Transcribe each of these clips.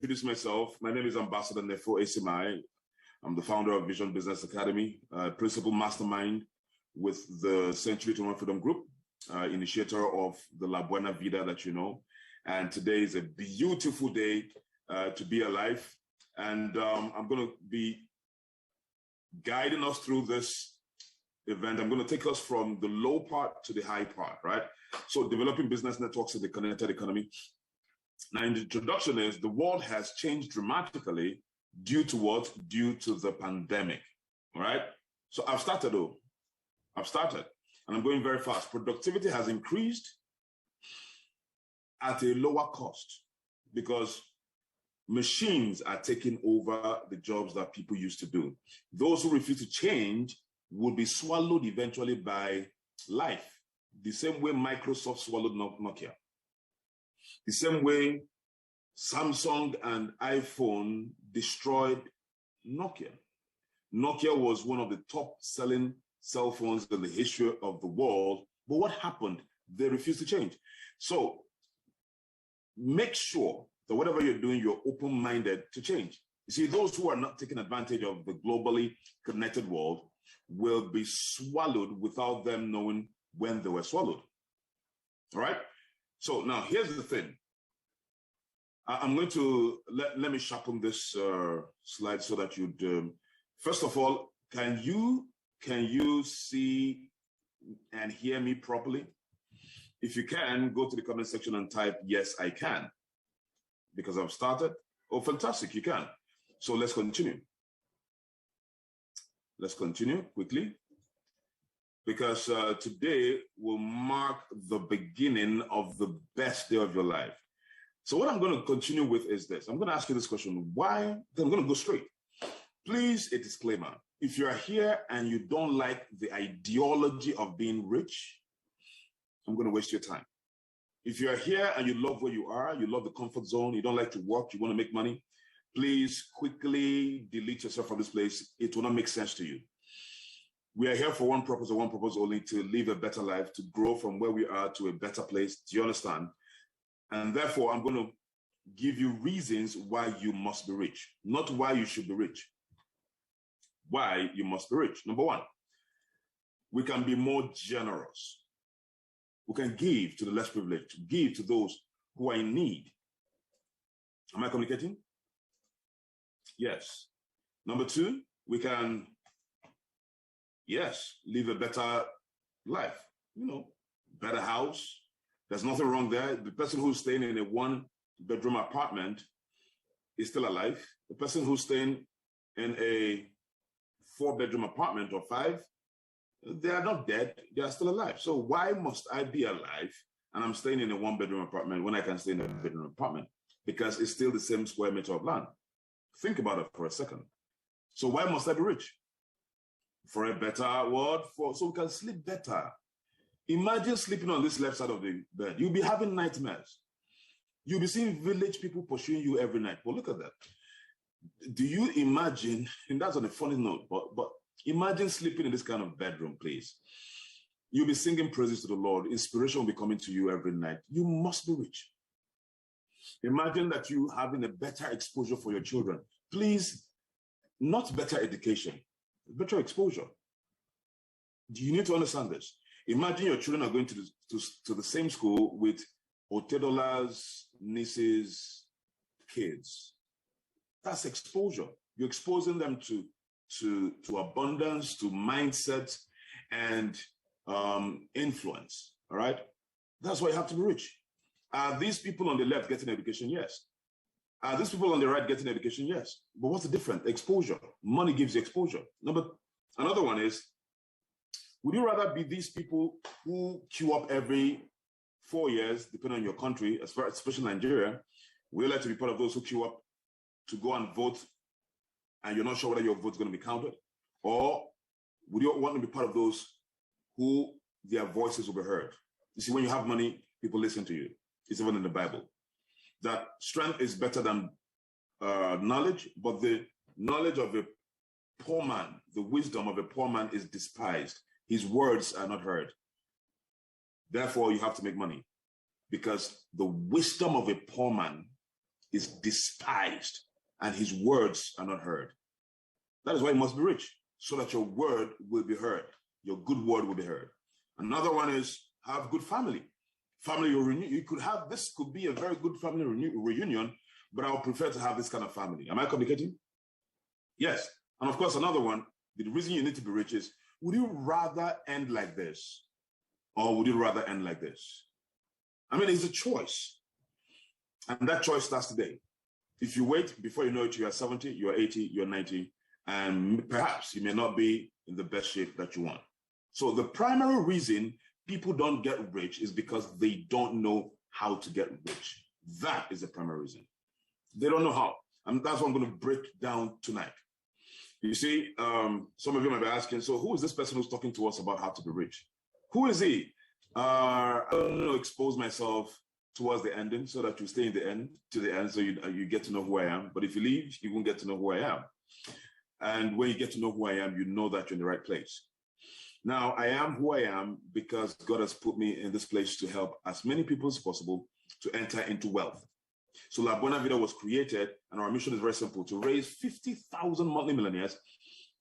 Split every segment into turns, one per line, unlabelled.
Introduce myself. My name is Ambassador Nefo ACMI. I'm the founder of Vision Business Academy, principal mastermind with the Century 21 Freedom Group, initiator of the La Buena Vida that you know. And today is a beautiful day to be alive. And I'm going to be guiding us through this event. I'm going to take us from the low part to the high part, right? So developing business networks in the connected economy. Now, in the introduction is the world has changed dramatically due to what? Due to the pandemic, all right? So I've started, and I'm going very fast. Productivity has increased at a lower cost because machines are taking over the jobs that people used to do. Those who refuse to change will be swallowed eventually by life, the same way Microsoft swallowed Nokia. The same way Samsung and iPhone destroyed Nokia. Nokia was one of the top selling cell phones in the history of the world. But what happened? They refused to change. So make sure that whatever you're doing, you're open-minded to change. You see, those who are not taking advantage of the globally connected world will be swallowed without them knowing when they were swallowed. All right? So now here's the thing. I'm going to, let me sharpen this slide so that you'd, first of all, can you see and hear me properly? If you can, go to the comment section and type, yes, I can. Because I've started. Oh, fantastic, you can. So let's continue. Let's continue quickly. Because today will mark the beginning of the best day of your life. So what I'm going to continue with is this. I'm going to ask you this question. Why? Then I'm going to go straight. Please, a disclaimer. If you're here and you don't like the ideology of being rich, I'm going to waste your time. If you're here and you love where you are, you love the comfort zone, you don't like to work, you want to make money, please quickly delete yourself from this place. It will not make sense to you. We are here for one purpose and one purpose only, to live a better life, to grow from where we are to a better place. Do you understand? And therefore, I'm going to give you reasons why you must be rich, not why you should be rich. Why you must be rich. Number one, we can be more generous. We can give to the less privileged, give to those who are in need. Am I communicating? Yes. Number two, we can, yes, live a better life, better house. There's nothing wrong there. The person who's staying in a one-bedroom apartment is still alive. The person who's staying in a four-bedroom apartment or five, they are not dead. They are still alive. So why must I be alive and I'm staying in a one-bedroom apartment when I can stay in a bedroom apartment? Because it's still the same square meter of land. Think about it for a second. So why must I be rich? For a better word, so we can sleep better. Imagine sleeping on this left side of the bed. You'll be having nightmares. You'll be seeing village people pursuing you every night. But look at that. Do you imagine, and that's on a funny note, but imagine sleeping in this kind of bedroom, please. You'll be singing praises to the Lord. Inspiration will be coming to you every night. You must be rich. Imagine that you having a better exposure for your children. Please, not better education, better exposure. Do you need to understand this? Imagine your children are going to the same school with Otedolas, nieces, kids. That's exposure. You're exposing them to abundance, to mindset, and influence. All right? That's why you have to be rich. Are these people on the left getting education? Yes. Are these people on the right getting education? Yes. But what's the difference? Exposure. Money gives you exposure. Another one is, would you rather be these people who queue up every 4 years, depending on your country, especially Nigeria? We like to be part of those who queue up to go and vote, and you're not sure whether your vote's going to be counted? Or would you want to be part of those who their voices will be heard? You see, when you have money, people listen to you. It's even in the Bible. That strength is better than knowledge, but the knowledge of a poor man, the wisdom of a poor man is despised. His words are not heard. Therefore, you have to make money, because the wisdom of a poor man is despised and his words are not heard. That is why you must be rich, so that your word will be heard. Your good word will be heard. Another one is have good family. Family reunion. You could have, this could be a very good family reunion, but I would prefer to have this kind of family. Am I communicating? Yes. And of course, another one, the reason you need to be rich is, would you rather end like this or would you rather end like this? I mean, it's a choice. And that choice starts today. If you wait, before you know it, you are 70, you are 80, you're 90, and perhaps you may not be in the best shape that you want. So the primary reason people don't get rich is because they don't know how to get rich. That is the primary reason. They don't know how. And that's what I'm going to break down tonight. You see, some of you might be asking, so who is this person who's talking to us about how to be rich? Who is he? I don't know, expose myself towards the ending so that you stay in the end to the end, so you get to know who I am. But if you leave, you won't get to know who I am. And when you get to know who I am, you know that you're in the right place. Now, I am who I am because God has put me in this place to help as many people as possible to enter into wealth. So La Buena Vida was created, and our mission is very simple: to raise 50,000 multimillionaires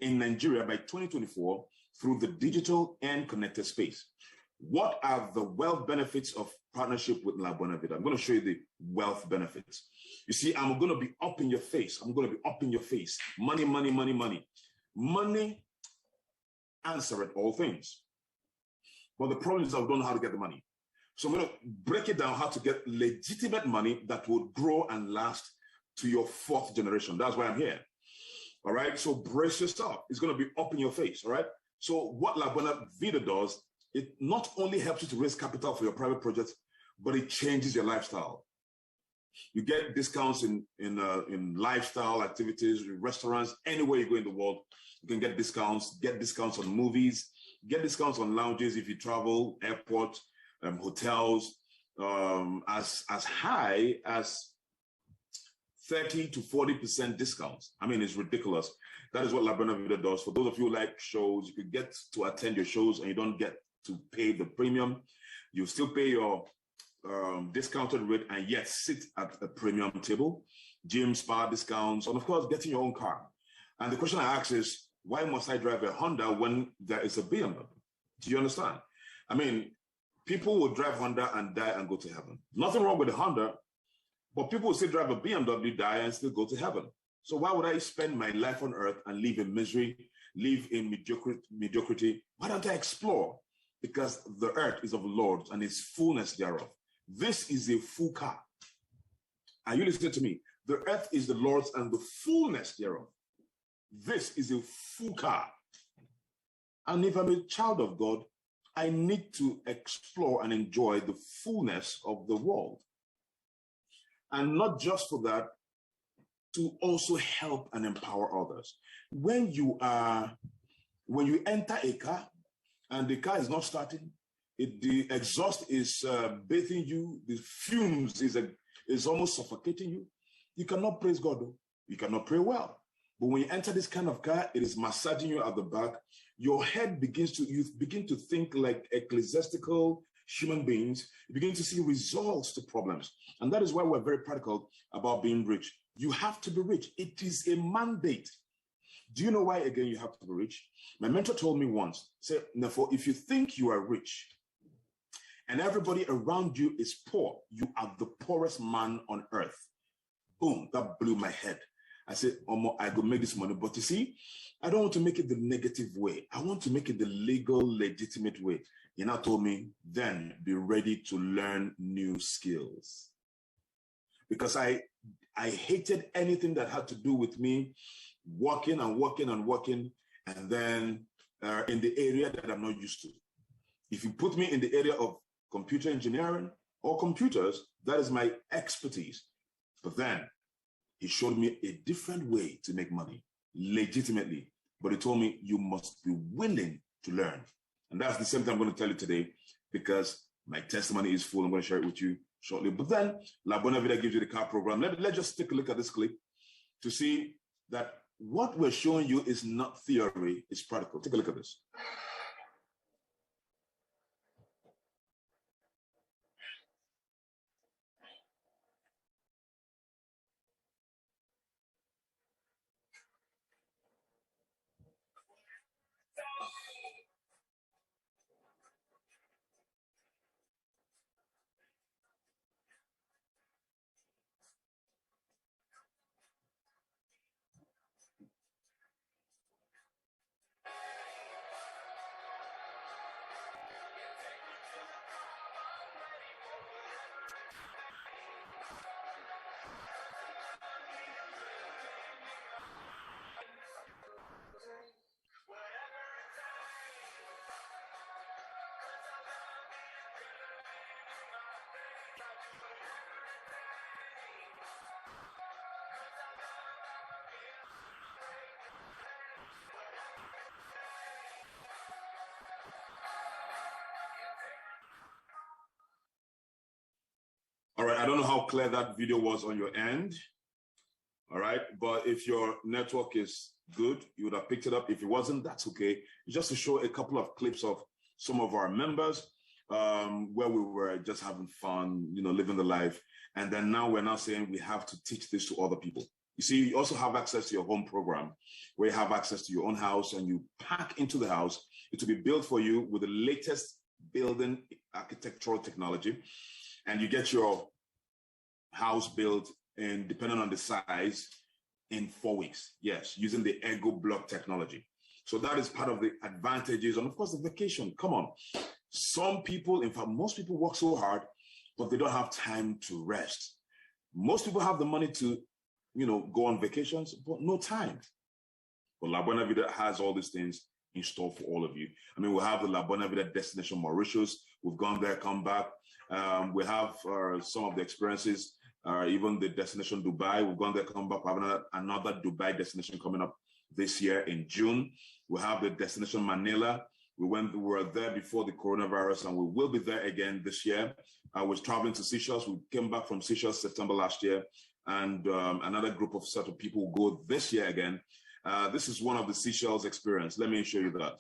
in Nigeria by 2024 through the digital and connected space. What are the wealth benefits of partnership with La Buena Vida? I'm going to show you the wealth benefits. You see, I'm going to be up in your face. I'm going to be up in your face. Money, money, money, money. Money answereth all things. But the problem is I don't know how to get the money. So I'm going to break it down how to get legitimate money that will grow and last to your fourth generation. That's why I'm here. All right. So brace yourself. It's going to be up in your face. All right. So what La Buena Vida does, it not only helps you to raise capital for your private projects, but it changes your lifestyle. You get discounts in lifestyle activities, restaurants, anywhere you go in the world. You can get discounts on movies, get discounts on lounges if you travel, airport, hotels, as high as 30 to 40% discounts. I mean, it's ridiculous. That is what La Buena Vida does. For those of you who like shows, you could get to attend your shows and you don't get to pay the premium. You still pay your discounted rate and yet sit at a premium table, gym, spa discounts, and of course, getting your own car. And the question I ask is, why must I drive a Honda when there is a BMW? Do you understand? I mean, people will drive Honda and die and go to heaven. Nothing wrong with the Honda, but people will still drive a BMW, die and still go to heaven. So why would I spend my life on earth and live in misery, live in mediocrity? Why don't I explore? Because the earth is of the Lord and its fullness thereof. This is a full car. Are you listening to me? The earth is the Lord's and the fullness thereof. This is a full car. And if I'm a child of God, I need to explore and enjoy the fullness of the world. And not just for that, to also help and empower others. When you enter a car and the car is not starting, the exhaust is bathing you, the fumes is almost suffocating you, you cannot praise God, though. You cannot pray well. But when you enter this kind of car, it is massaging you at the back. Your head you begin to think like ecclesiastical human beings. You begin to see results to problems. And that is why we're very practical about being rich. You have to be rich. It is a mandate. Do you know why, again, you have to be rich? My mentor told me once, say, Nefo, if you think you are rich and everybody around you is poor, you are the poorest man on earth. Boom, that blew my head. I said, I go make this money. But you see, I don't want to make it the negative way. I want to make it the legal, legitimate way. He now told me, then be ready to learn new skills. Because I hated anything that had to do with me working and working and working, and then in the area that I'm not used to. If you put me in the area of computer engineering or computers, that is my expertise. But then he showed me a different way to make money, legitimately. But he told me, you must be willing to learn. And that's the same thing I'm going to tell you today, because my testimony is full. I'm going to share it with you shortly. But then La Buena Vida gives you the car program. Let's just take a look at this clip to see that what we're showing you is not theory, it's practical. Take a look at this. I don't know how clear that video was on your end. All right. But if your network is good, you would have picked it up. If it wasn't, that's okay. Just to show a couple of clips of some of our members where we were just having fun, living the life. And then now we're now saying we have to teach this to other people. You see, you also have access to your home program where you have access to your own house and you pack into the house. It will be built for you with the latest building architectural technology. And you get your house built, and depending on the size, in 4 weeks. Yes, using the Ego block technology. So that is part of the advantages. And of course, the vacation. Come on. Some people, in fact, most people work so hard, but they don't have time to rest. Most people have the money to, go on vacations, but no time. But La Buena Vida has all these things in store for all of you. I mean, we have the La Buena Vida destination Mauritius. We've gone there, come back. We have some of the experiences, even the destination Dubai. We've gone there, come back. We have another Dubai destination coming up this year in June. We have the destination Manila. We were there before the coronavirus, and we will be there again this year. I was traveling to Seychelles. We came back from Seychelles September last year, and another group of set of people will go this year again. This is one of the Seychelles experience. Let me show you that.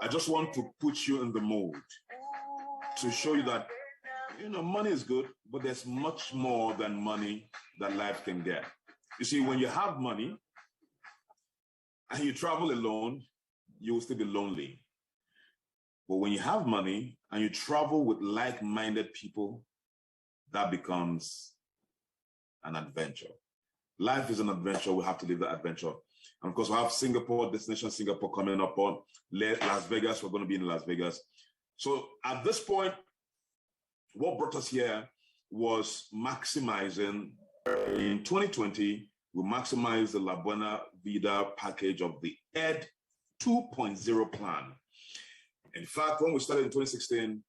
I just want to put you in the mood to show you that, money is good, but there's much more than money that life can get. You see, when you have money and you travel alone, you will still be lonely. But when you have money and you travel with like-minded people, that becomes an adventure. Life is an adventure. We have to live that adventure. And of course, we have Singapore, destination Singapore coming up on Las Vegas. We're going to be in Las Vegas. So at this point, what brought us here was maximizing. In 2020, we maximized the La Buena Vida package of the ED 2.0 plan. In fact, when we started in 2016,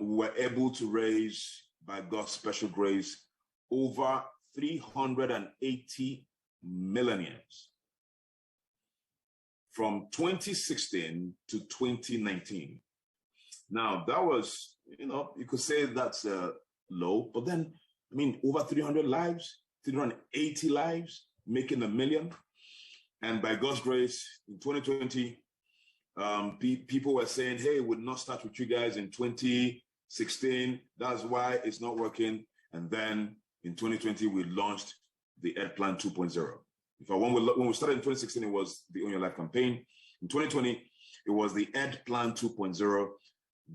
we were able to raise, by God's special grace, over 380 millionaires from 2016 to 2019. Now, that was, you could say that's low, but then, over 300 lives, 380 lives, making $1 million. And by God's grace, in 2020, people were saying, hey, we'll not start with you guys in 2016. That's why it's not working. And then in 2020, we launched the Ed Plan 2.0. When we started in 2016, it was the Own Your Life campaign. In 2020, it was the Ed Plan 2.0.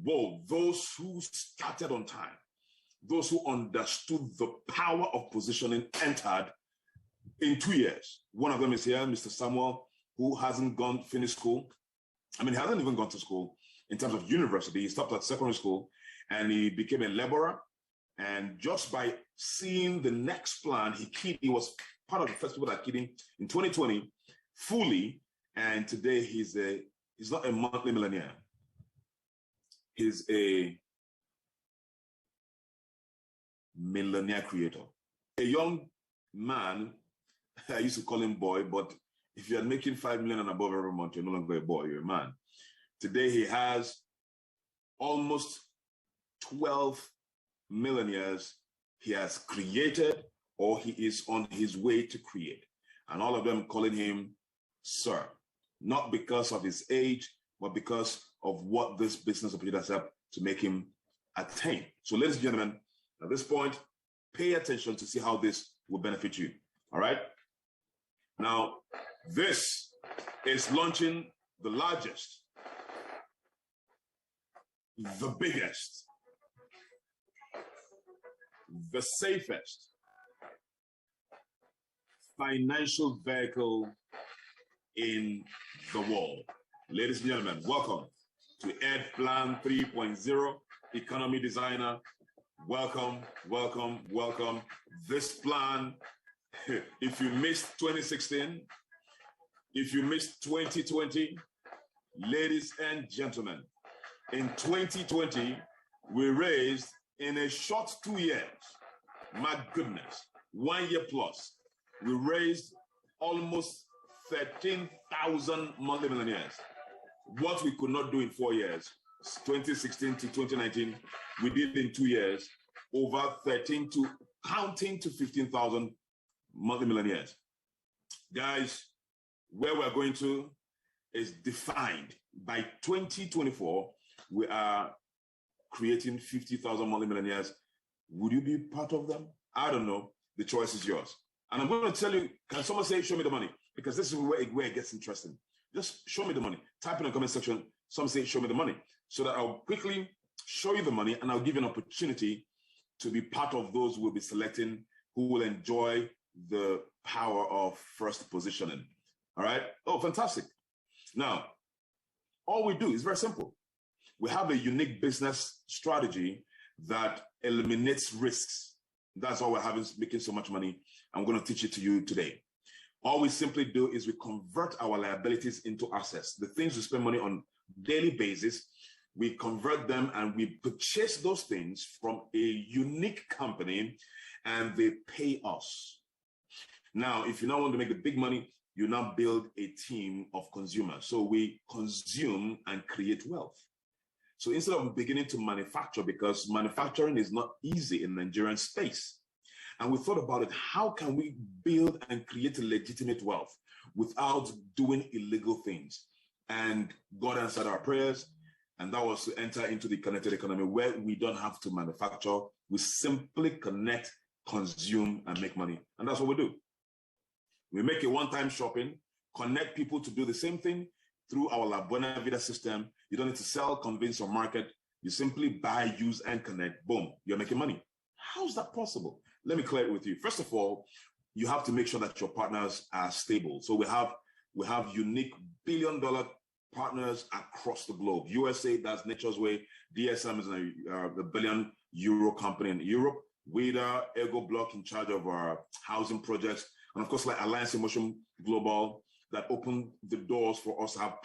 Whoa, those who started on time, those who understood the power of positioning entered in 2 years. One of them is here, Mr. Samuel, who hasn't finished school. He hasn't even gone to school in terms of university. He stopped at secondary school and he became a laborer. And just by seeing the next plan, he was part of the first people that keyed him in 2020 fully. And today he's not a monthly millionaire. He's a millionaire creator. A young man, I used to call him boy, but if you're making 5 million and above every month, you're no longer a boy, you're a man. Today he has almost 12 millionaires he has created or he is on his way to create. And all of them calling him sir, not because of his age, but because of what this business opportunity has helped to make him attain. So ladies and gentlemen, at this point, pay attention to see how this will benefit you. All right. Now, this is launching the largest, the biggest, the safest financial vehicle in the world. Ladies and gentlemen, welcome to Ed Plan 3.0, Economy Designer. Welcome, welcome, welcome. This plan, if you missed 2016, if you missed 2020, ladies and gentlemen, in 2020, we raised in a short 2 years, my goodness, 1 year plus, we raised almost 13,000 monthly millionaires. What we could not do in 4 years, 2016 to 2019, we did in 2 years, over 13 to counting to 15,000 monthly millionaires. Guys, where we're going to is defined. By 2024, we are creating 50,000 monthly millionaires. Would you be part of them? I don't know. The choice is yours. And I'm going to tell you, can someone say, show me the money? Because this is where it gets interesting. Just show me the money. Type in the comment section, some say, show me the money. So that I'll quickly show you the money and I'll give you an opportunity to be part of those who will be selecting, who will enjoy the power of first positioning. All right? Oh, fantastic. Now, all we do is very simple. We have a unique business strategy that eliminates risks. That's why we're making so much money. I'm going to teach it to you today. All we simply do is we convert our liabilities into assets. The things we spend money on daily basis, we convert them and we purchase those things from a unique company and they pay us. Now, if you now want to make the big money, you now build a team of consumers. So we consume and create wealth. So instead of beginning to manufacture, because manufacturing is not easy in the Nigerian space, and we thought about it, how can we build and create a legitimate wealth without doing illegal things? And God answered our prayers, and that was to enter into the connected economy where we don't have to manufacture. We simply connect, consume, and make money. And that's what we do. We make a one-time shopping, connect people to do the same thing through our La Buena Vida system. You don't need to sell, convince, or market. You simply buy, use, and connect. Boom, you're making money. How is that possible? Let me clear it with you. First of all, you have to make sure that your partners are stable. So we have unique billion-dollar partners across the globe. USA, that's Nature's Way. DSM is a billion-euro company in Europe. WIDA, Ego Block in charge of our housing projects. And of course, like Alliance Emotion Global, that opened the doors for us to have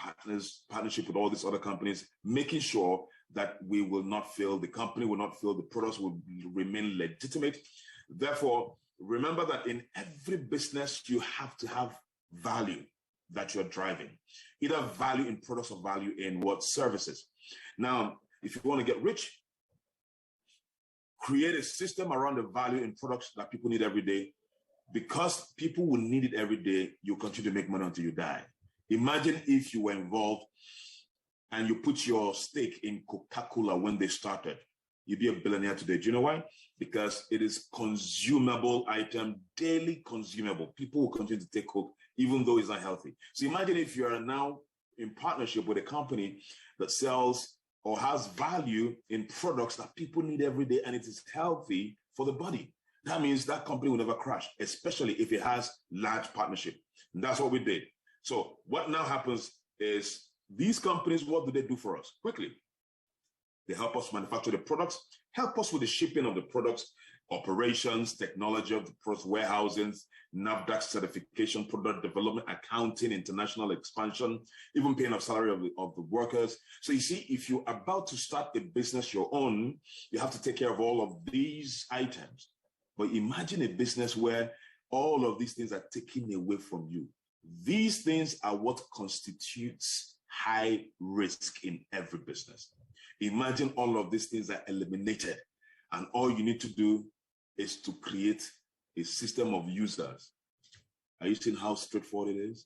partnership with all these other companies, making sure that we will not fail, the company will not fail, the products will remain legitimate. Therefore, remember that in every business, you have to have value that you're driving, either value in products or value in what services. Now, if you want to get rich, create a system around the value in products that people need every day. Because people will need it every day, you continue to make money until you die. Imagine if you were involved and you put your stake in Coca-Cola when they started. You'd be a billionaire today. Do you know why? Because it is consumable item, daily consumable. People will continue to take Coke, even though it's not healthy. So imagine if you are now in partnership with a company that sells or has value in products that people need every day and it is healthy for the body. That means that company will never crash, especially if it has large partnership. And that's what we did. So what now happens is these companies, what do they do for us? Quickly, they help us manufacture the products, help us with the shipping of the products, operations, technology of the products, warehousing, NAFDAC certification, product development, accounting, international expansion, even paying of salary of the workers. So you see, if you're about to start a business your own, you have to take care of all of these items. But imagine a business where all of these things are taken away from you. These things are what constitutes high risk in every business. Imagine all of these things are eliminated. And all you need to do is to create a system of users. Are you seeing how straightforward it is?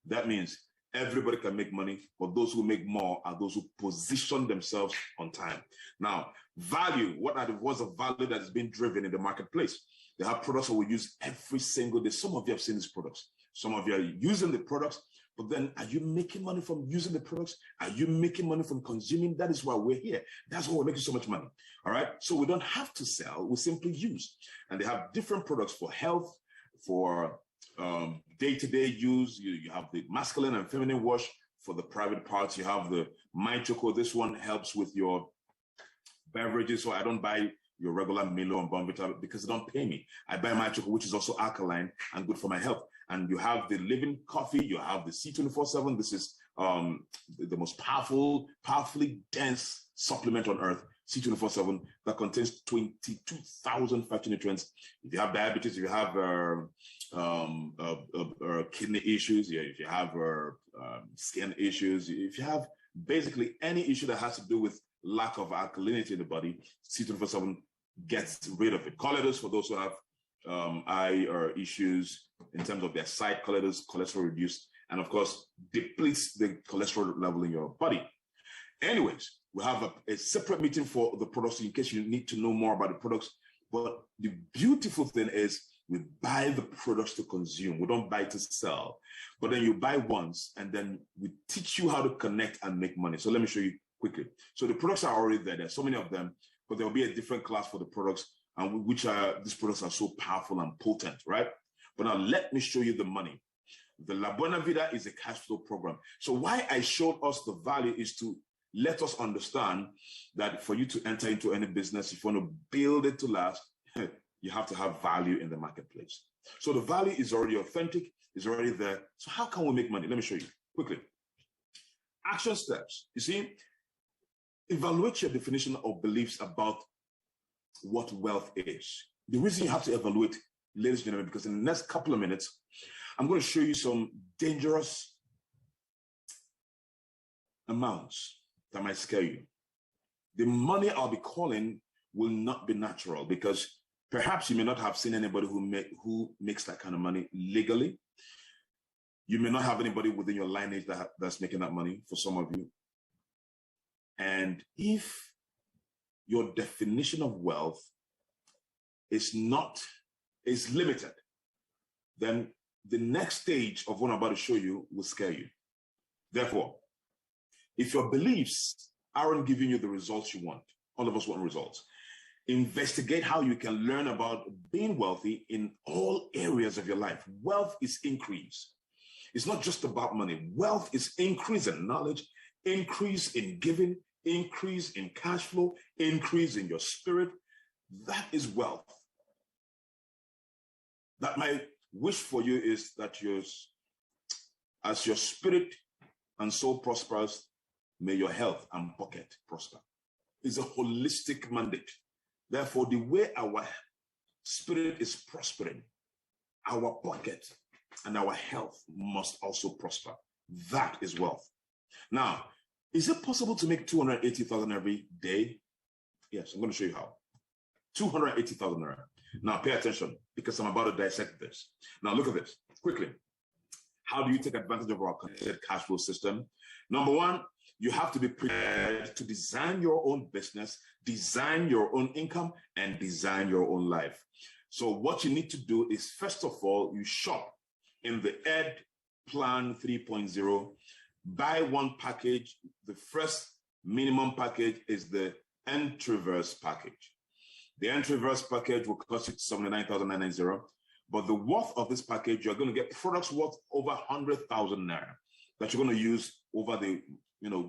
That means everybody can make money, but those who make more are those who position themselves on time. Now, value, what's the value that is being driven in the marketplace? They have products that we use every single day. Some of you have seen these products. Some of you are using the products, but then are you making money from using the products? Are you making money from consuming? That is why we're here. That's why we're making so much money. All right. So we don't have to sell. We simply use. And they have different products for health, for day-to-day use. You have the masculine and feminine wash for the private parts. You have the My Choco. This one helps with your beverages. So I don't buy your regular Milo and Bonvita because they don't pay me. I buy My Choco, which is also alkaline and good for my health. And you have the Living Coffee. You have the C24/7. This is the most powerfully dense supplement on earth, C24/7, that contains 22,000 phytonutrients. If you have diabetes, if you have kidney issues, if you have skin issues, if you have basically any issue that has to do with lack of alkalinity in the body, C24/7 gets rid of it. Colloids, for those who have eye or issues in terms of their sight, colloids, cholesterol reduced, and of course, depletes the cholesterol level in your body. Anyways, we have a separate meeting for the products in case you need to know more about the products. But the beautiful thing is we buy the products to consume. We don't buy to sell. But then you buy once and then we teach you how to connect and make money. So let me show you quickly. So the products are already there. There's so many of them, but there'll be a different class for the products, and these products are so powerful and potent, right? But now let me show you the money. The La Buena Vida is a cash flow program. So why I showed us the value is to let us understand that for you to enter into any business, if you want to build it to last, you have to have value in the marketplace. So the value is already authentic, is already there. So how can we make money? Let me show you quickly. Action steps. You see, evaluate your definition of beliefs about what wealth is. The reason you have to evaluate, ladies and gentlemen, because in the next couple of minutes, I'm going to show you some dangerous amounts that might scare you. The money I'll be calling will not be natural because perhaps you may not have seen anybody who makes that kind of money legally. You may not have anybody within your lineage that's making that money for some of you. And if your definition of wealth is limited, then the next stage of what I'm about to show you will scare you. Therefore, if your beliefs aren't giving you the results you want, all of us want results, investigate how you can learn about being wealthy in all areas of your life. Wealth is increase. It's not just about money. Wealth is increase in knowledge, increase in giving, increase in cash flow, increase in your spirit. That is wealth. That my wish for you is that as your spirit and soul prospers, may your health and pocket prosper. It's a holistic mandate. Therefore, the way our spirit is prospering, our pocket and our health must also prosper. That is wealth. Now, is it possible to make 280,000 every day? Yes, I'm going to show you how. 280,000 naira. Now, pay attention because I'm about to dissect this. Now, look at this quickly. How do you take advantage of our connected cash flow system? Number one, you have to be prepared to design your own business, design your own income, and design your own life. So what you need to do is, first of all, you shop in the Ed Plan 3.0. Buy one package. The first minimum package is the Entryverse package. The Entryverse package will cost you 79,990. But the worth of this package, you're going to get products worth over 100,000 naira that you're going to use over the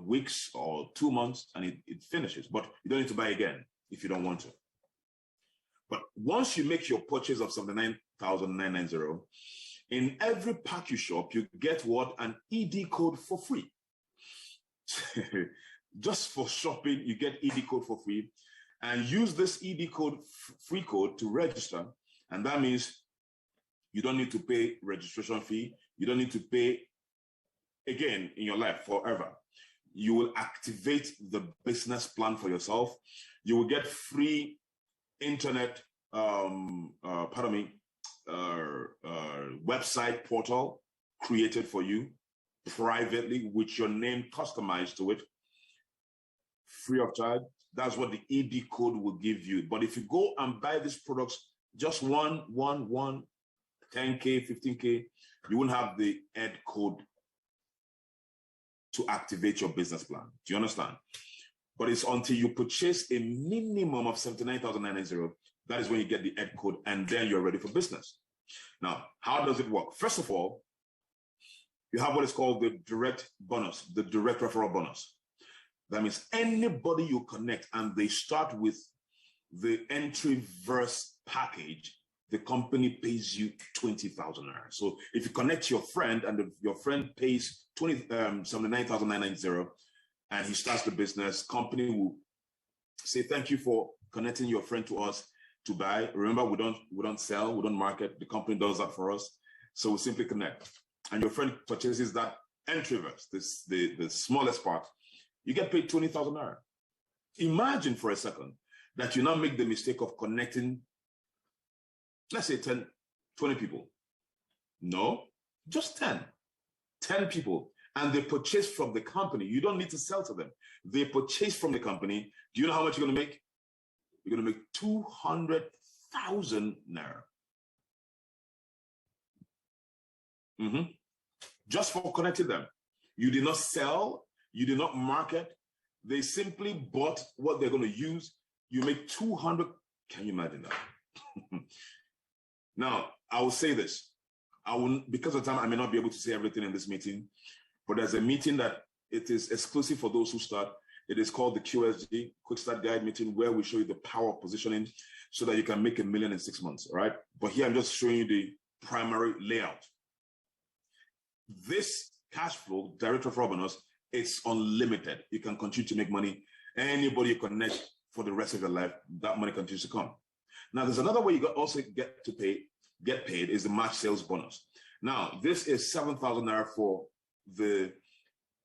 weeks or 2 months, and it finishes. But you don't need to buy again if you don't want to. But once you make your purchase of 79,990, in every pack you shop, you get what? An ED code for free. Just for shopping, you get ED code for free, and use this ED code, free code, to register. And that means you don't need to pay registration fee. You don't need to pay again in your life forever. You will activate the business plan for yourself. You will get free internet, website portal created for you privately with your name customized to it, free of charge. That's what the ED code will give you. But if you go and buy these products, just one, 10K, 15K, you won't have the ED code to activate your business plan. Do you understand? But it's until you purchase a minimum of 79,990, that is when you get the ED code, and then you're ready for business. Now, how does it work? First of all, you have what is called the direct bonus, the direct referral bonus. That means anybody you connect and they start with the entry verse package, the company pays you 20,000 naira. So if you connect your friend and your friend pays 79,990 and he starts the business, company will say thank you for connecting your friend to us to buy. Remember, we don't sell, we don't market. The company does that for us. So we simply connect. And your friend purchases that entry verse, the smallest part. You get paid 20,000 naira. Imagine for a second that you now make the mistake of connecting, let's say 10, 20 people. No, just 10 people. And they purchase from the company. You don't need to sell to them. They purchase from the company. Do you know how much you're going to make? You're going to make 200,000 naira. Just for connecting them. You did not sell. You did not market. They simply bought what they're going to use. You make 200. Can you imagine that? Now, I will say this. Because of time, I may not be able to say everything in this meeting, but there's a meeting that it is exclusive for those who start. It is called the QSG, Quick Start Guide meeting, where we show you the power of positioning so that you can make $1 million in 6 months, all right? But here I'm just showing you the primary layout. This cash flow, direct referral bonus, is unlimited. You can continue to make money. Anybody you connect for the rest of your life, that money continues to come. Now, there's another way you also get paid is the March sales bonus. Now, this is 7,000 naira for the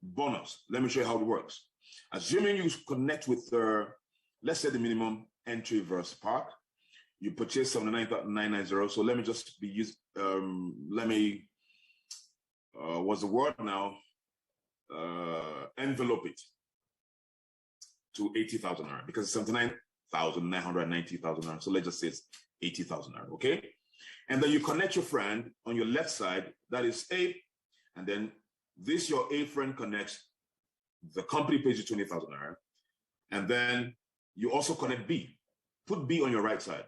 bonus. Let me show you how it works. Assuming you connect with let's say the minimum entry verse pack, you purchase 79,990. So let me just what's the word now? Envelope it to 80,000 naira because it's 79,990,000 naira. So let's just say it's 80,000 naira, okay? And then you connect your friend on your left side, that is A, and then this your A friend connects, the company pays you 20,000 naira, and then you also connect B. Put B on your right side.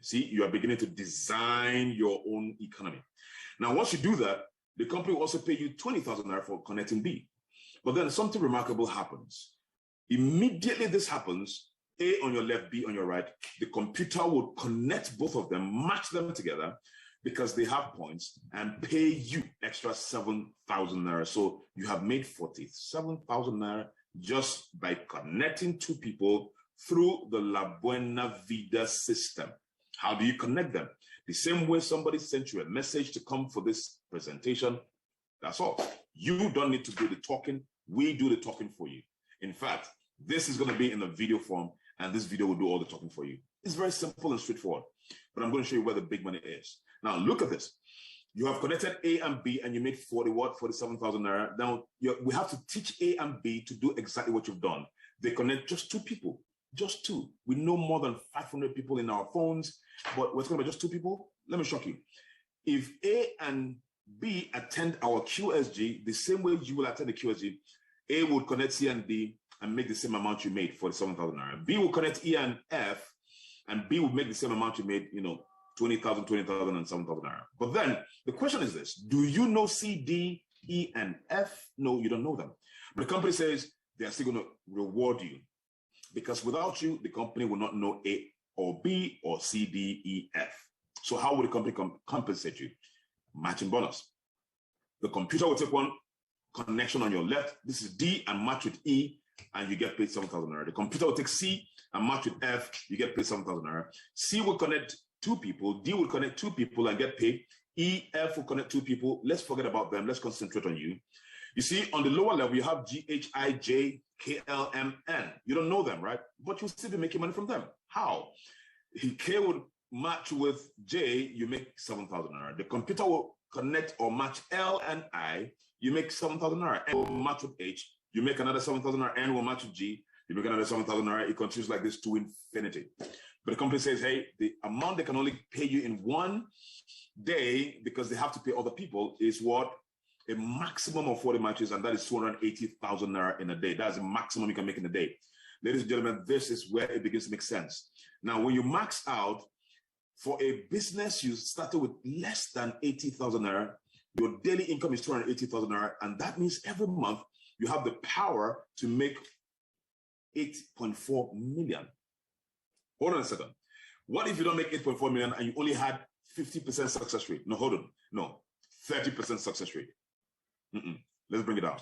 See, you are beginning to design your own economy. Now, once you do that, the company will also pay you 20,000 naira for connecting B. But then something remarkable happens. Immediately this happens, A on your left, B on your right, the computer will connect both of them, match them together because they have points and pay you extra 7,000 naira. So you have made 47,000 naira just by connecting two people through the La Buena Vida system. How do you connect them? The same way somebody sent you a message to come for this presentation. That's all. You don't need to do the talking. We do the talking for you. In fact, this is going to be in a video form, and this video will do all the talking for you. It's very simple and straightforward, but I'm going to show you where the big money is. Now, look at this. You have connected A and B, and you made 47,000 naira. Now, we have to teach A and B to do exactly what you've done. They connect just two people, just two. We know more than 500 people in our phones, but we're talking about just two people. Let me shock you. If A and B attend our QSG the same way you will attend the QSG, A would connect C and D and make the same amount you made for the 7,000 naira. B will connect E and F, and B will make the same amount you made, 20,000, 20,000, and 7,000 naira. But then the question is this: do you know C, D, E, and F? No, you don't know them. But the company says they are still going to reward you because without you, the company will not know A or B or C, D, E, F. So how will the company compensate you? Matching bonus. The computer will take one connection on your left. This is D and match with E, and you get paid 7,000 naira. The computer will take C and match with F, you get paid 7,000 naira. C will connect two people, D will connect two people and get paid. E, F will connect two people. Let's forget about them. Let's concentrate on you. You see, on the lower level, you have G, H, I, J, K, L, M, N. You don't know them, right? But you'll still be making money from them. How? K would match with J, you make 7,000 naira. The computer will connect or match L and I, you make 7,000 naira. N will match with H, you make another 7,000 naira. N will match with G, you make another 7,000 naira. It continues like this to infinity. But the company says, hey, the amount they can only pay you in one day because they have to pay other people is what? A maximum of 40 matches, and that is 280,000 naira in a day. That's the maximum you can make in a day. Ladies and gentlemen, this is where it begins to make sense. Now, when you max out, for a business you started with less than 80,000 naira, Your daily income is 280,000 naira, and that means every month you have the power to make 8.4 million. Hold on a second. What if you don't make 8.4 million and you only had 50% success rate? No, hold on. No, 30% success rate. Let's bring it down.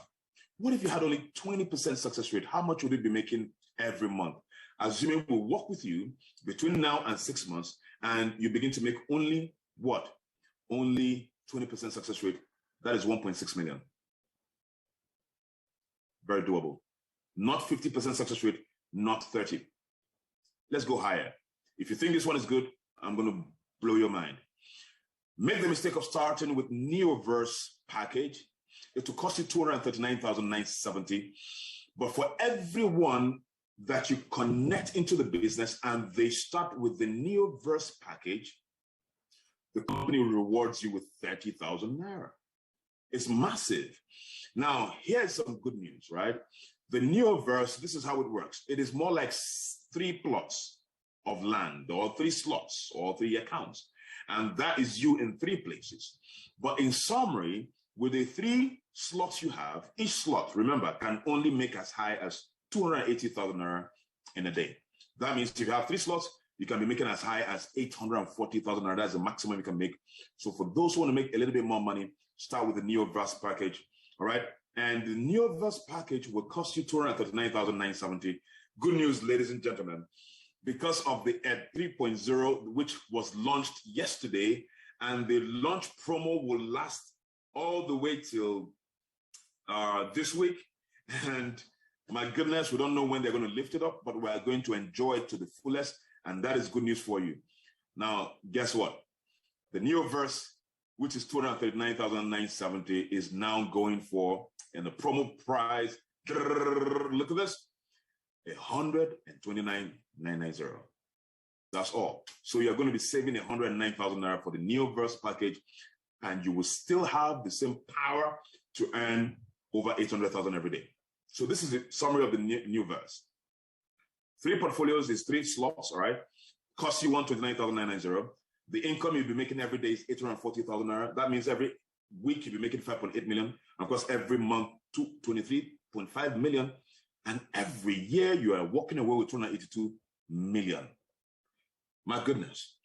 What if you had only 20% success rate? How much would you be making every month? Assuming we'll work with you between now and 6 months, and you begin to make only what? Only 20% success rate. That is 1.6 million. Very doable. Not 50% success rate, not 30. Let's go higher. If you think this one is good, I'm going to blow your mind. Make the mistake of starting with Neoverse package. It will cost you 239,970. But for everyone that you connect into the business and they start with the Neoverse package, the company rewards you with 30,000 naira. It's massive. Now, here's some good news, right? The Neoverse, this is how it works. It is more like 3 plots of land or 3 slots or 3 accounts. And that is you in 3 places. But in summary, with the 3 slots you have, each slot, remember, can only make as high as 280,000 naira in a day. That means if you have 3 slots, you can be making as high as 840,000 naira. That's the maximum you can make. So for those who want to make a little bit more money, start with the Neoverse package. All right. And the Neoverse package will cost you 239,970. Good news, ladies and gentlemen, because of the Ed 3.0, which was launched yesterday, and the launch promo will last all the way till this week. And my goodness, we don't know when they're going to lift it up, but we are going to enjoy it to the fullest. And that is good news for you. Now, guess what? The Neoverse, which is 239,970, is now going for, in the promo price, look at this, 129,990. That's all. So you're going to be saving 109,000 naira for the Neoverse package, and you will still have the same power to earn over 800,000 every day. So this is the summary of the Neoverse. 3 portfolios is 3 slots, all right? Costs you 129,990. The income you'll be making every day is 840,000 naira. That means every week you'll be making 5.8 million. Of course, every month, 23.5 million. And every year you are walking away with 282 million. My goodness.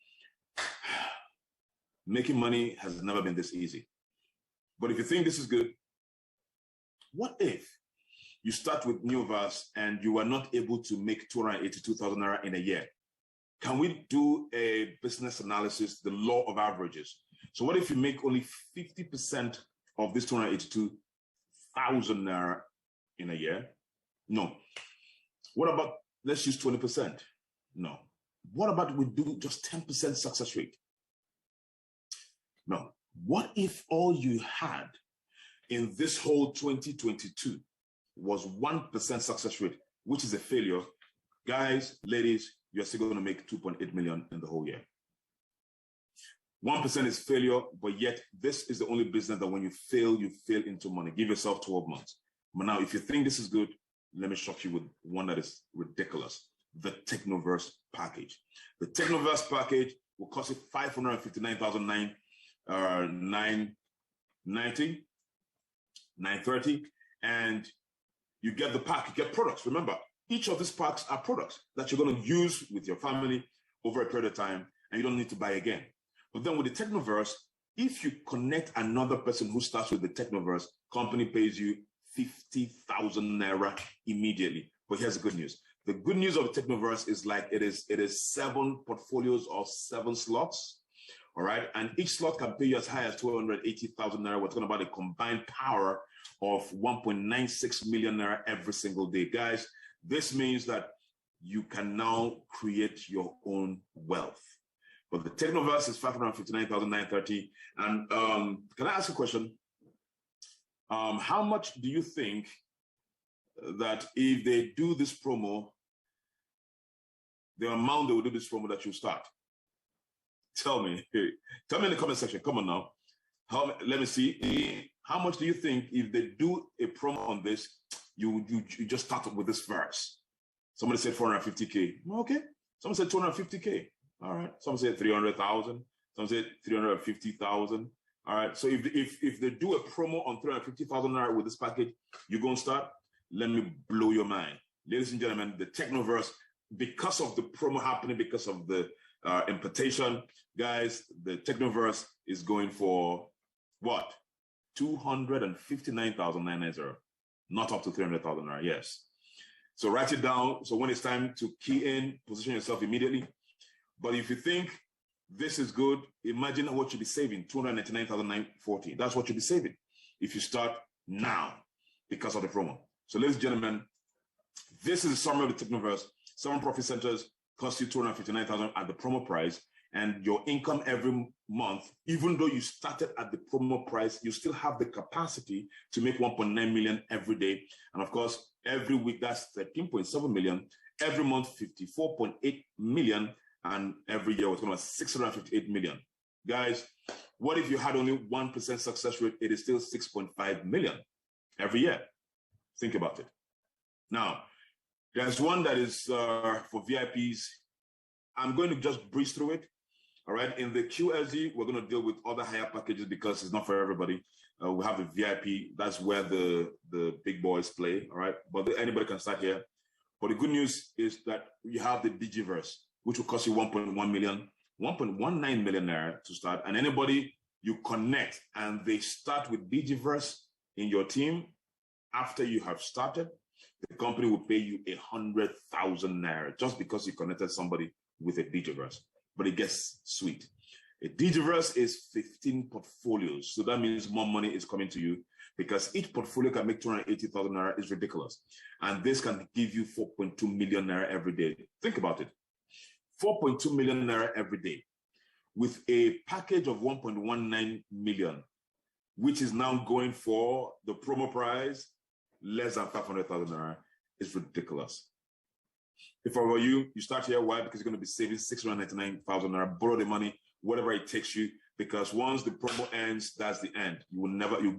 Making money has never been this easy. But if you think this is good, what if you start with Neoverse and you are not able to make 282,000 naira in a year? Can we do a business analysis, the law of averages? So what if you make only 50% of this 282,000 naira in a year? No. What about, let's use 20%? No. What about we do just 10% success rate? No. What if all you had in this whole 2022 was 1% success rate, which is a failure? Guys, ladies, you're still going to make 2.8 million in the whole year. 1% is failure, but yet this is the only business that when you fail into money. Give yourself 12 months. But now, if you think this is good, let me shock you with one that is ridiculous. The Technoverse package. The Technoverse package will cost you 559,930, and you get the pack, you get products. Remember, each of these packs are products that you're going to use with your family over a period of time, and you don't need to buy again. But then with the Technoverse, if you connect another person who starts with the Technoverse, company pays you 50,000 naira immediately. But here's the good news. The good news of the Technoverse is like it is 7 portfolios or 7 slots. All right. And each slot can pay you as high as 280,000 naira. We're talking about a combined power of 1.96 million naira every single day. Guys, this means that you can now create your own wealth. But the Technoverse is 559,930. And can I ask a question? How much do you think that if they do this promo, the amount they will do this promo that you start? Tell me. Tell me in the comment section. Come on now. Let me see. How much do you think if they do a promo on this, you just start with this verse? Somebody said 450K. Okay. Someone said 250K. All right. Some said 300,000. Some said 350,000. All right. So if they do a promo on 350,000 naira with this package, you're going to start. Let me blow your mind. Ladies and gentlemen, the Technoverse, because of the promo happening, because of the impartation, guys, the Technoverse is going for what? 259,990. Not up to 300,000 naira. Yes. So write it down. So when it's time to key in, position yourself immediately. But if you think this is good, imagine what you'll be saving, 299,940. That's what you'll be saving if you start now because of the promo. So ladies and gentlemen, this is a summary of the Technoverse. 7 profit centers cost you 259,000 at the promo price, and your income every month, even though you started at the promo price, you still have the capacity to make 1.9 million every day. And of course, every week, that's 13.7 million. Every month, 54.8 million. And every year, we're talking about 658 million. Guys, what if you had only 1% success rate? It is still 6.5 million every year. Think about it. Now, there's one that is for VIPs. I'm going to just breeze through it. All right. In the QSD, we're going to deal with other higher packages because it's not for everybody. We have the VIP. That's where the big boys play. All right. But anybody can start here. But the good news is that you have the Digiverse, which will cost you 1.1 million, 1.19 million naira to start. And anybody you connect and they start with Digiverse in your team, after you have started, the company will pay you 100,000 naira just because you connected somebody with a Digiverse. But it gets sweet. A Digiverse is 15 portfolios. So that means more money is coming to you because each portfolio can make 280,000 naira. Is ridiculous. And this can give you 4.2 million naira every day. Think about it. 4.2 million naira every day with a package of 1.19 million, which is now going for the promo price less than 500,000 naira. Is ridiculous. If I were you, you start here. Why? Because you're going to be saving 699,000 naira. Borrow the money, whatever it takes you. Because once the promo ends, that's the end. You will never. You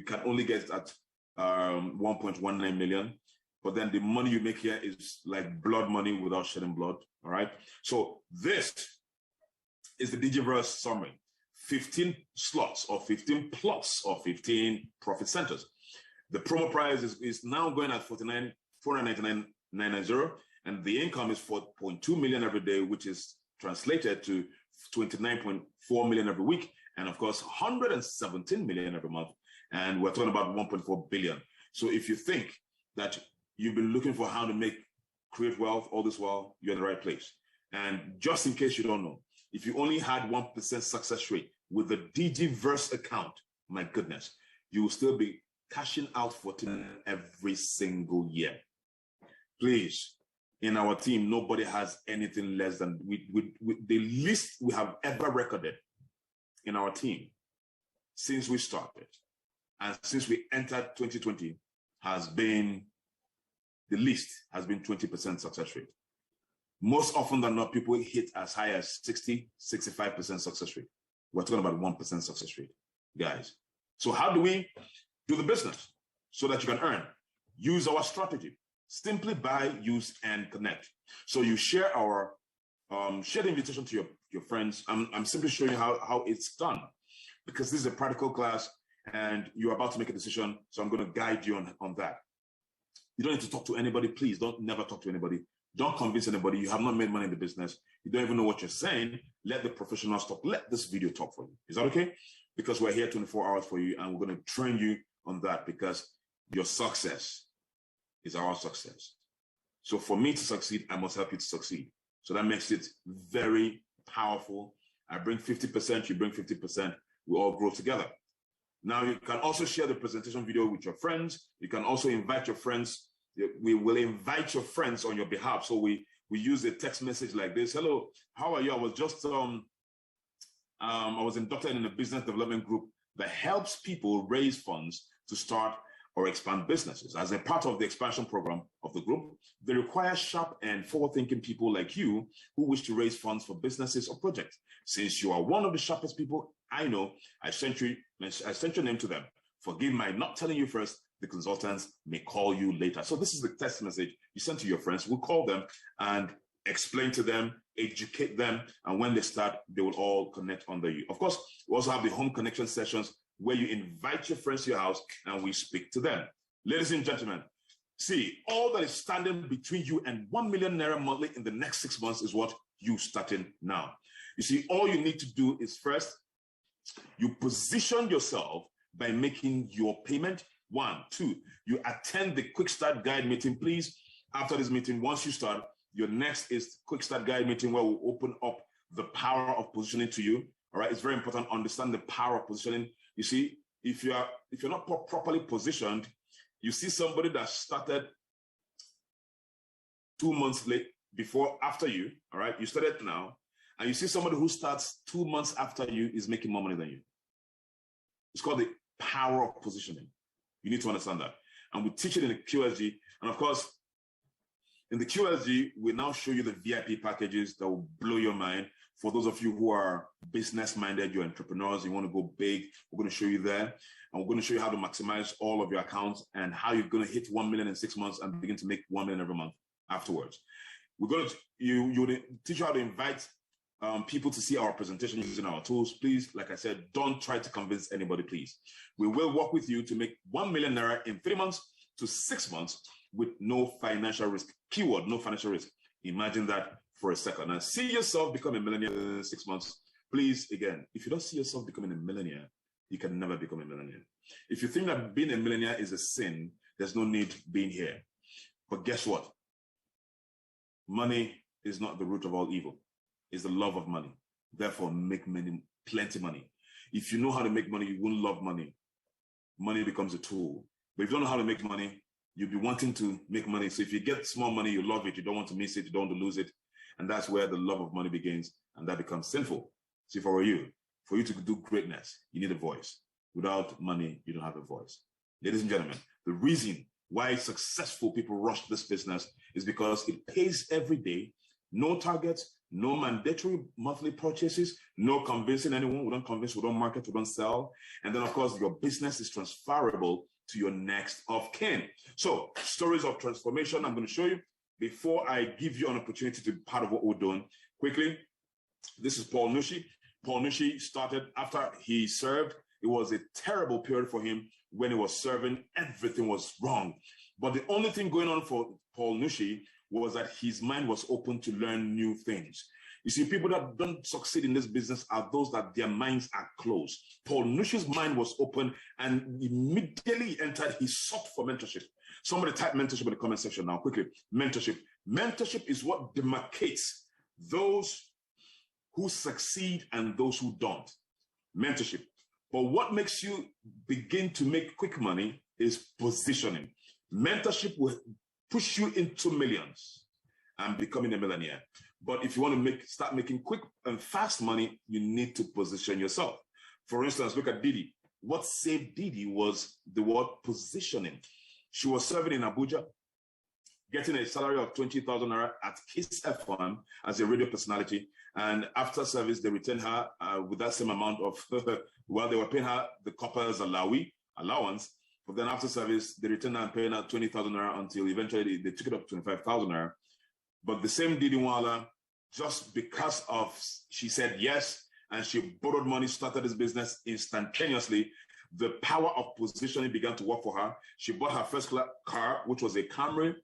can only get it at 1.19 million. But then the money you make here is like blood money without shedding blood. All right. So this is the Digiverse summary. 15 slots or 15 plots or 15 profit centers. The promo price is now going at 499,990. And the income is 4.2 million every day, which is translated to 29.4 million every week. And of course, 117 million every month. And we're talking about 1.4 billion. So if you think that you've been looking for how to create wealth all this while, you're in the right place. And just in case you don't know, if you only had 1% success rate with the Digiverse account, my goodness, you will still be cashing out 14 every single year. Please, in our team, nobody has anything less than the least we have ever recorded in our team since we started and since we entered 2020 has been the least has been 20% success rate. Most often than not, people hit as high as 60, 65% success rate. We're talking about 1% success rate, guys. So how do we do the business so that you can earn? Use our strategy. Simply buy, use, and connect. So you share share the invitation to your friends. I'm simply showing you how it's done because this is a practical class and you're about to make a decision. So I'm going to guide you on that. You don't need to talk to anybody. Please never talk to anybody. Don't convince anybody. You have not made money in the business. You don't even know what you're saying. Let the professionals talk. Let this video talk for you. Is that okay? Because we're here 24 hours for you and we're going to train you on that because your success is our success. So for me to succeed, I must help you to succeed. So that makes it very powerful. I bring 50%, you bring 50%, we all grow together. Now you can also share the presentation video with your friends. You can also invite your friends. We will invite your friends on your behalf. So we use a text message like this. Hello, how are you? I was just, I was inducted in a business development group that helps people raise funds to start or expand businesses. As a part of the expansion program of the group, they require sharp and forward-thinking people like you who wish to raise funds for businesses or projects. Since you are one of the sharpest people I know, I sent your name to them. Forgive my not telling you first. The consultants may call you later. So this is the text message you send to your friends. We'll call them and explain to them, educate them, and when they start, they will all connect under you. Of course, we also have the home connection sessions where you invite your friends to your house and we speak to them. Ladies and gentlemen, see, all that is standing between you and 1 million naira monthly in the next 6 months is what you starting now. You see, all you need to do is first, you position yourself by making your payment. 1, 2, you attend the quick start guide meeting. Please, after this meeting, once you start, your next is quick start guide meeting where we'll open up the power of positioning to you. All right, it's very important to understand the power of positioning. You see, if you're not properly positioned, you see somebody that started 2 months late after you, all right, you started now, and you see somebody who starts 2 months after you is making more money than you. It's called the power of positioning. You need to understand that. And we teach it in the QSG. And of course, in the QSG, we now show you the VIP packages that will blow your mind. For those of you who are business-minded, you're entrepreneurs, you want to go big, we're going to show you there. And we're going to show you how to maximize all of your accounts and how you're going to hit 1 million in 6 months and begin to make 1 million every month afterwards. We're going to you teach you how to invite people to see our presentation using our tools. Please, like I said, don't try to convince anybody, please. We will work with you to make 1 million naira in 3 months to 6 months with no financial risk. Keyword, no financial risk. Imagine that for a second. Now, see yourself become a millionaire in 6 months. Please, again, if you don't see yourself becoming a millionaire, you can never become a millionaire. If you think that being a millionaire is a sin, there's no need being here. But guess what? Money is not the root of all evil. It's the love of money. Therefore, make money, plenty money. If you know how to make money, you won't love money. Money becomes a tool. But if you don't know how to make money, you'll be wanting to make money. So if you get small money, you love it. You don't want to miss it. You don't want to lose it. And that's where the love of money begins. And that becomes sinful. See, for you to do greatness, you need a voice. Without money, you don't have a voice. Ladies and gentlemen, the reason why successful people rush this business is because it pays every day. No targets, no mandatory monthly purchases, no convincing anyone. We don't convince, we don't market, we don't sell. And then, of course, your business is transferable to your next of kin. So, stories of transformation, I'm going to show you. Before I give you an opportunity to be part of what we're doing, quickly, this is Paul Nushi. Paul Nushi started after he served. It was a terrible period for him when he was serving. Everything was wrong. But the only thing going on for Paul Nushi was that his mind was open to learn new things. You see, people that don't succeed in this business are those that their minds are closed. Paul Nushi's mind was open and immediately entered, he sought for mentorship. Somebody type mentorship in the comment section now, quickly. Mentorship. Mentorship is what demarcates those who succeed and those who don't. Mentorship. But what makes you begin to make quick money is positioning. Mentorship will push you into millions and becoming a millionaire. But if you want to start making quick and fast money, you need to position yourself. For instance, look at Didi. What saved Didi was the word positioning. She was serving in Abuja, getting a salary of 20,000 naira at Kiss FM as a radio personality. And after service, they returned her with that same amount of, well, they were paying her the coppers allowance. But then after service, they returned her and paying her 20,000 naira until eventually they took it up to 25,000 naira. But the same Didi Wala, just because of she said yes and she borrowed money, started this business instantaneously, the power of positioning began to work for her. She bought her first car, which was a Camry,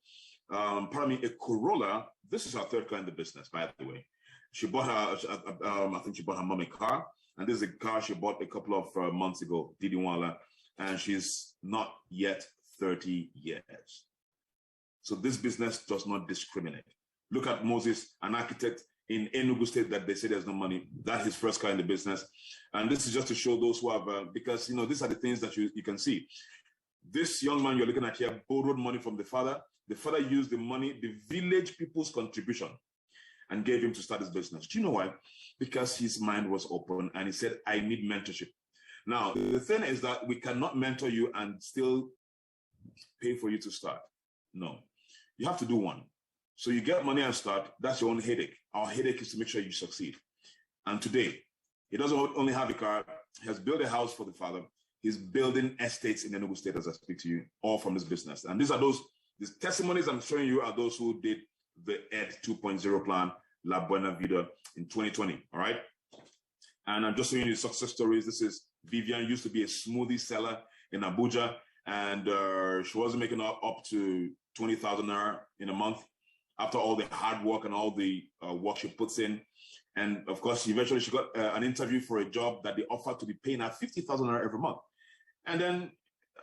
a Corolla. This is her third car in the business, by the way. She bought her, I think she bought her mom a car, and this is a car she bought a couple of months ago, Didi Wala, and she's not yet 30 years. So this business does not discriminate. Look at Moses, an architect in Enugu State that they say there's no money. That's his first car in the business. And this is just to show those who have, because, you know, these are the things that you can see. This young man you're looking at here borrowed money from the father. The father used the money, the village people's contribution, and gave him to start his business. Do you know why? Because his mind was open and he said, I need mentorship. Now, the thing is that we cannot mentor you and still pay for you to start. No, you have to do one. So you get money and start, that's your own headache. Our headache is to make sure you succeed. And today, he doesn't only have a car, he has built a house for the father. He's building estates in Enugu State as I speak to you, all from this business. And these testimonies I'm showing you are those who did the Ed 2.0 plan, La Buena Vida, in 2020. All right. And I'm just showing you success stories. This is Vivian, used to be a smoothie seller in Abuja, and she wasn't making up to 20,000 naira in a month after all the hard work and all the work she puts in. And of course, eventually she got an interview for a job that they offered to be paying her 50,000 naira every month. And then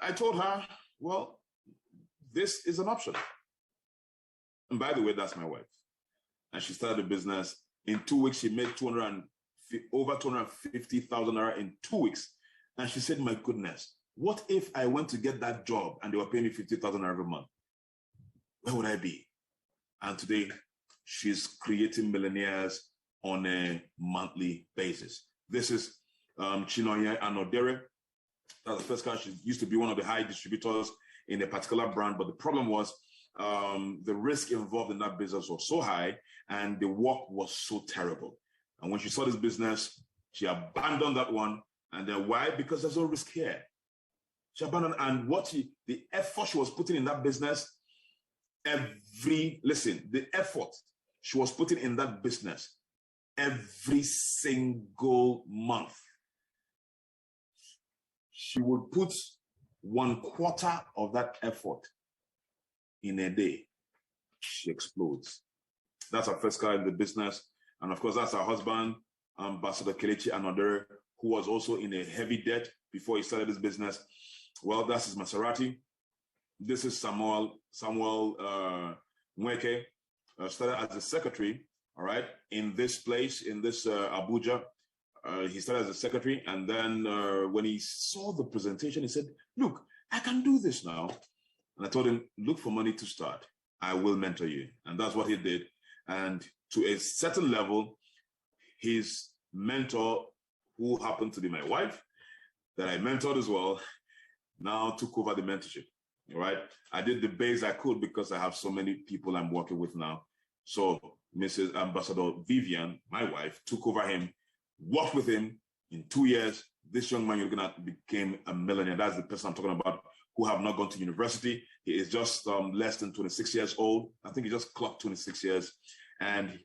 I told her, well, this is an option. And by the way, that's my wife. And she started a business. In 2 weeks, she made over 250,000 naira in 2 weeks. And she said, my goodness, what if I went to get that job and they were paying me 50,000 naira every month? Where would I be? And today, she's creating millionaires on a monthly basis. This is Chinoye Anodere. That's the first car. She used to be one of the high distributors in a particular brand, but the problem was the risk involved in that business was so high and the work was so terrible. And when she saw this business, she abandoned that one. And then why? Because there's no risk here. She abandoned, and the effort she was putting in that business, the effort she was putting in that business every single month, she would put 1/4 of that effort in a day. She explodes. That's her first car in the business. And of course, that's her husband, Ambassador Kelechi Anodere, who was also in a heavy debt before he started his business. Well, that's his Maserati. This is Samuel Mweke, started as a secretary, all right, in this place, in this Abuja. He started as a secretary, and then when he saw the presentation, he said, look, I can do this now. And I told him, look for money to start. I will mentor you. And that's what he did. And to a certain level, his mentor, who happened to be my wife, that I mentored as well, now took over the mentorship. All right. I did the base I could because I have so many people I'm working with now. So Mrs. Ambassador Vivian, my wife, took over him, worked with him. In 2 years, this young man you're looking at became a millionaire. That's the person I'm talking about, who have not gone to university. He is just less than 26 years old. I think he just clocked 26 years. And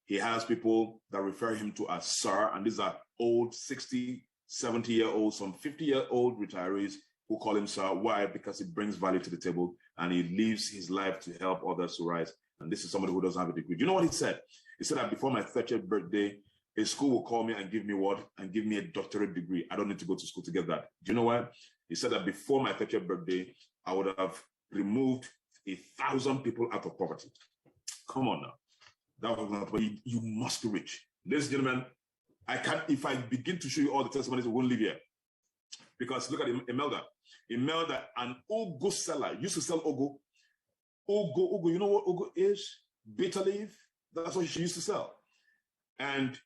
he has people that refer him to as sir. And these are old 60, 70-year-olds, some 50-year-old retirees who call him sir. Why? Because he brings value to the table and he lives his life to help others to rise. And this is somebody who doesn't have a degree. Do you know what he said? He said that before my 30th birthday, a school will call me and give me what? And give me a doctorate degree. I don't need to go to school to get that. Do you know why? He said that before my 30th birthday, I would have removed 1,000 people out of poverty. Come on now. That was not, but you must be rich. Ladies and gentlemen, if I begin to show you all the testimonies, we won't leave here. Because look at Imelda. Imelda, an Ogo seller, used to sell Ogo. Ogo, you know what Ogo is? Bitter leaf. That's what she used to sell. And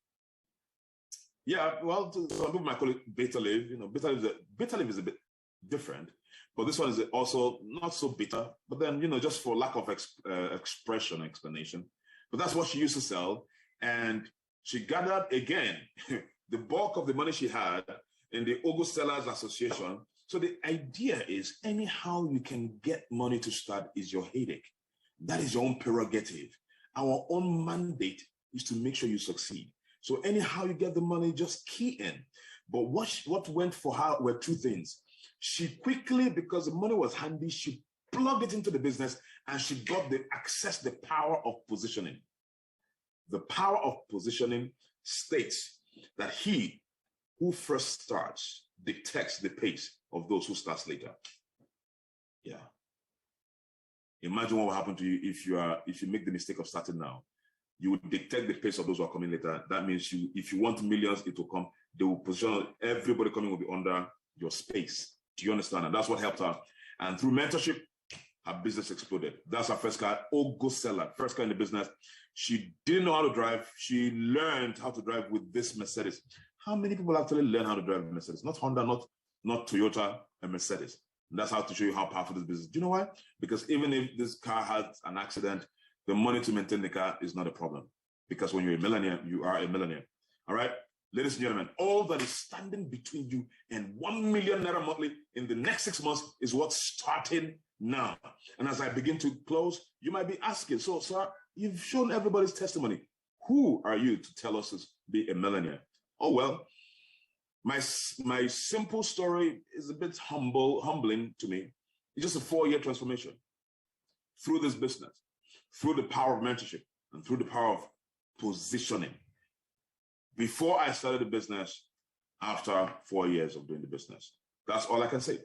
yeah, well, some people might call it bitter leaf. You know, bitter leaf is a bit different, but this one is also not so bitter. But then, you know, just for lack of explanation. But that's what she used to sell, and she gathered again the bulk of the money she had in the Ogo Sellers Association. So the idea is, anyhow you can get money to start is your headache. That is your own prerogative. Our own mandate is to make sure you succeed. So anyhow you get the money, just key in. But what went for her were two things. She quickly, because the money was handy, she plugged it into the business and she got the power of positioning. The power of positioning states that he who first starts dictates the pace of those who start later. Yeah. Imagine what will happen to you if you make the mistake of starting now. You would dictate the pace of those who are coming later. That means if you want millions, it will come. They will position, everybody coming will be under your space. Do you understand? And that's what helped her. And through mentorship, her business exploded. That's her first car, Ogo seller, first car in the business. She didn't know how to drive. She learned how to drive with this Mercedes. How many people actually learn how to drive a Mercedes? Not Honda, not Toyota, a Mercedes. And that's how to show you how powerful this business is. Do you know why? Because even if this car has an accident, the money to maintain the car is not a problem. Because when you're a millionaire, you are a millionaire. All right? Ladies and gentlemen, all that is standing between you and 1 million naira monthly in the next 6 months is what's starting now. And as I begin to close, you might be asking, so, sir, You've shown everybody's testimony. Who are you to tell us to be a millionaire? Oh, well, my simple story is a bit humbling to me. It's just a 4-year transformation through this business, through the power of mentorship, and through the power of positioning. Before I started the business, after 4 years of doing the business. That's all I can say.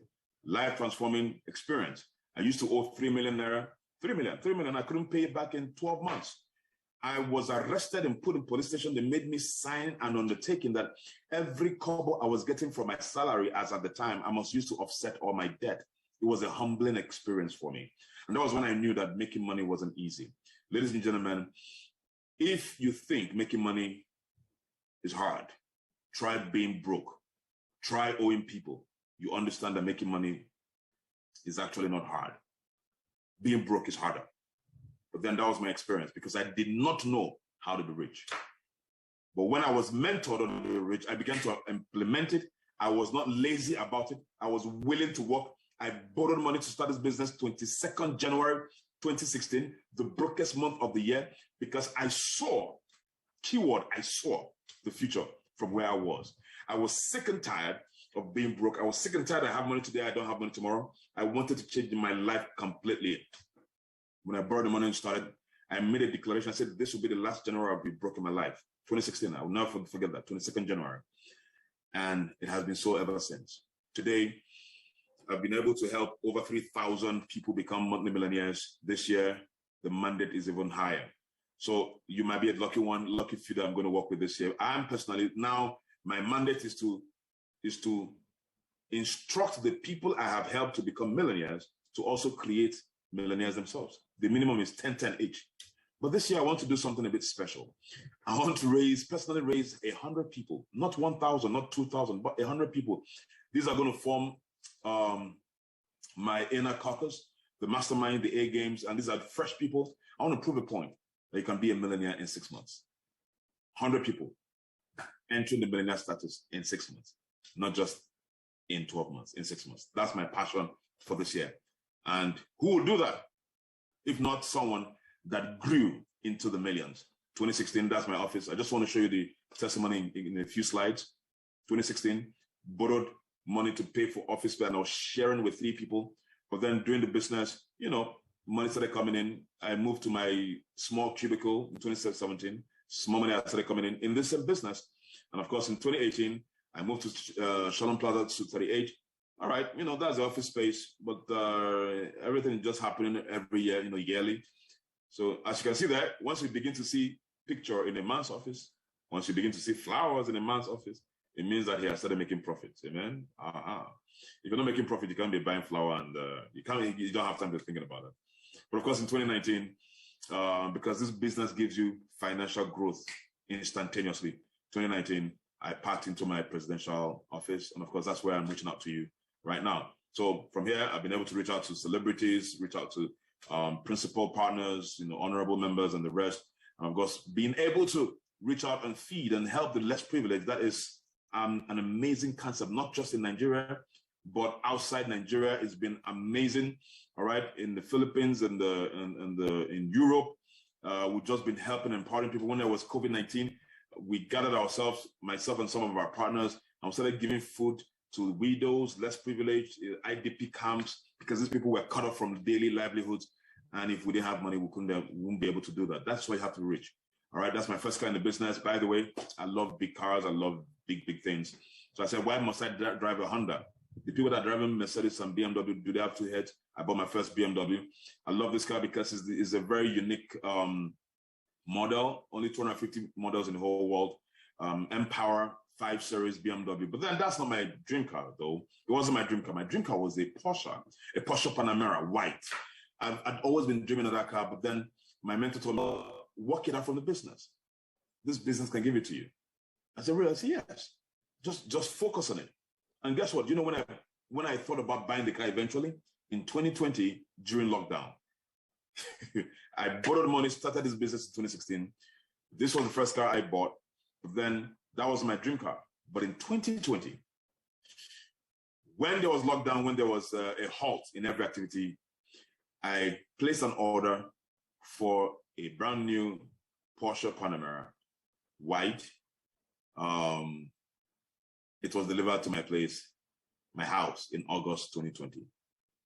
Life transforming experience. I used to owe 3 million naira, 3 million. I couldn't pay it back in 12 months. I was arrested and put in police station. They made me sign an undertaking that every kobo I was getting from my salary, as at the time, I must use to offset all my debt. It was a humbling experience for me. And that was when I knew that making money wasn't easy. Ladies and gentlemen, if you think making money is hard, try being broke. Try owing people. You understand that making money is actually not hard. Being broke is harder. But then that was my experience because I did not know how to be rich. But when I was mentored on to be rich, I began to implement it. I was not lazy about it. I was willing to work. I borrowed money to start this business 22nd January 2016, the brokest month of the year, because I saw, keyword, I saw the future from where I was. I was sick and tired of being broke. I was sick and tired. I have money today. I don't have money tomorrow. I wanted to change my life completely. When I borrowed the money and started, I made a declaration. I said, this will be the last January I'll be broke in my life. 2016. I will never forget that. 22nd January. And it has been so ever since. Today, I've been able to help over 3,000 people become monthly millionaires. This year, the mandate is even higher. So you might be a lucky one, lucky few that I'm going to work with this year. I'm personally, now my mandate is to instruct the people I have helped to become millionaires to also create millionaires themselves. The minimum is 10 each. But this year I want to do something a bit special. I want to personally raise 100 people, not 1,000, not 2,000, but 100 people. These are going to form my inner caucus, the mastermind, the A games, and these are fresh people. I want to prove a point that you can be a millionaire in 6 months. 100 people entering the millionaire status in 6 months, not just in 12 months, in 6 months. That's my passion for this year. And who will do that? If not someone that grew into the millions. 2016, that's my office. I just want to show you the testimony in a few slides. 2016, borrowed money to pay for office space, and I was sharing with 3 people. But then during the business, money started coming in. I moved to my small cubicle in 2017. Small money started coming in this business. And of course, in 2018, I moved to Shalom Plaza to 38. All right, that's the office space, but everything is just happening every year, yearly. So as you can see there, once we begin to see picture in a man's office, once you begin to see flowers in a man's office, it means that he has started making profits. Amen. If you're not making profit, you can't be buying flower, and you don't have time to thinking about it. But of course, in 2019, because this business gives you financial growth instantaneously, 2019, I packed into my presidential office, and of course, that's where I'm reaching out to you right now. So from here, I've been able to reach out to celebrities, reach out to principal partners, honorable members, and the rest. And of course, being able to reach out and feed and help the less privileged, that is an amazing concept, not just in Nigeria, but outside Nigeria. It's been amazing. All right, in the Philippines and in Europe, we've just been helping and empowering people. When there was COVID-19, we gathered ourselves, myself and some of our partners, and we started giving food to widows, less privileged, IDP camps, because these people were cut off from daily livelihoods. And if we didn't have money, we wouldn't be able to do that. That's why you have to reach. All right, that's my first car in the business. By the way, I love big cars. I love big things. So I said, why must I drive a Honda? The people that drive a Mercedes and BMW, do they have 2 heads? I bought my first BMW. I love this car because it's a very unique model. Only 250 models in the whole world. M-Power 5 Series BMW. But then that's not my dream car, though. It wasn't my dream car. My dream car was a Porsche Panamera, white. I'd always been dreaming of that car, but then my mentor told me, work it out from the business. This business can give it to you. I said, really? I said, yes. Just focus on it. And guess what? When I thought about buying the car eventually, in 2020, during lockdown, I borrowed money, started this business in 2016. This was the first car I bought. But then that was my dream car. But in 2020, when there was lockdown, when there was a halt in every activity, I placed an order for a brand new Porsche Panamera, white. It was delivered to my place, my house, in August 2020,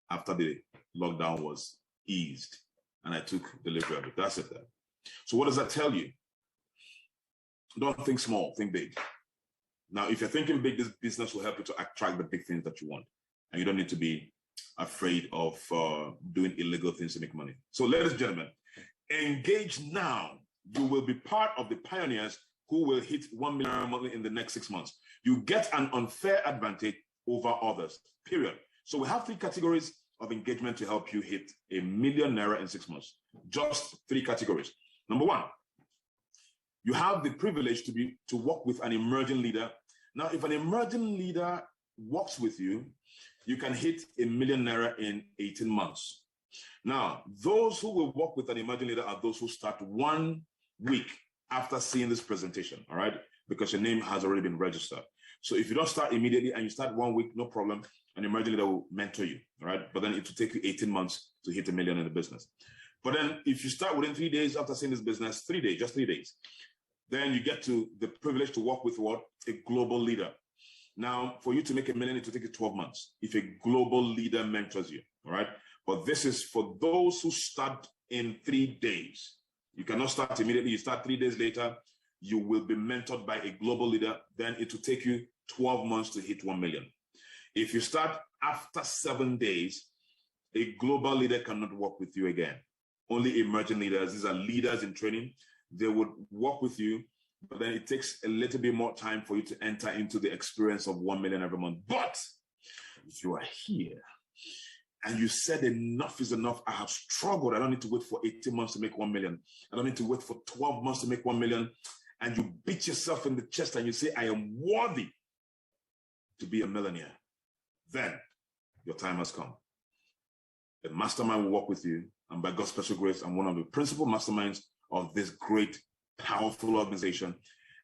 after the lockdown was eased, and I took delivery of it. That's it there. So what does that tell you? Don't think small, think big. Now, if you're thinking big, this business will help you to attract the big things that you want. And you don't need to be afraid of doing illegal things to make money. So ladies and gentlemen, engage now. You will be part of the pioneers who will hit 1 million money in the next 6 months. You get an unfair advantage over others, period. So we have 3 categories of engagement to help you hit ₦1 million in 6 months. Just 3 categories. Number 1, you have the privilege to work with an emerging leader. Now, if an emerging leader works with you, you can hit ₦1 million in 18 months. Now, those who will work with an emerging leader are those who start 1 week after seeing this presentation, all right? Because your name has already been registered. So if you don't start immediately and you start 1 week, no problem. An emerging leader will mentor you, all right? But then it will take you 18 months to hit $1 million in the business. But then if you start within 3 days after seeing this business, 3 days, just 3 days, then you get to the privilege to work with what? A global leader. Now, for you to make $1 million, it will take you 12 months if a global leader mentors you, all right? But this is for those who start in 3 days. You cannot start immediately. You start 3 days later, you will be mentored by a global leader. Then it will take you 12 months to hit 1 million. If you start after 7 days, a global leader cannot work with you again. Only emerging leaders, these are leaders in training, they would work with you, but then it takes a little bit more time for you to enter into the experience of 1 million every month. But if you are here and you said enough is enough, I have struggled, I don't need to wait for 18 months to make 1 million, I don't need to wait for 12 months to make 1 million, and you beat yourself in the chest and you say, I am worthy to be a millionaire, then your time has come. A mastermind will work with you, and by God's special grace, I'm one of the principal masterminds of this great, powerful organization.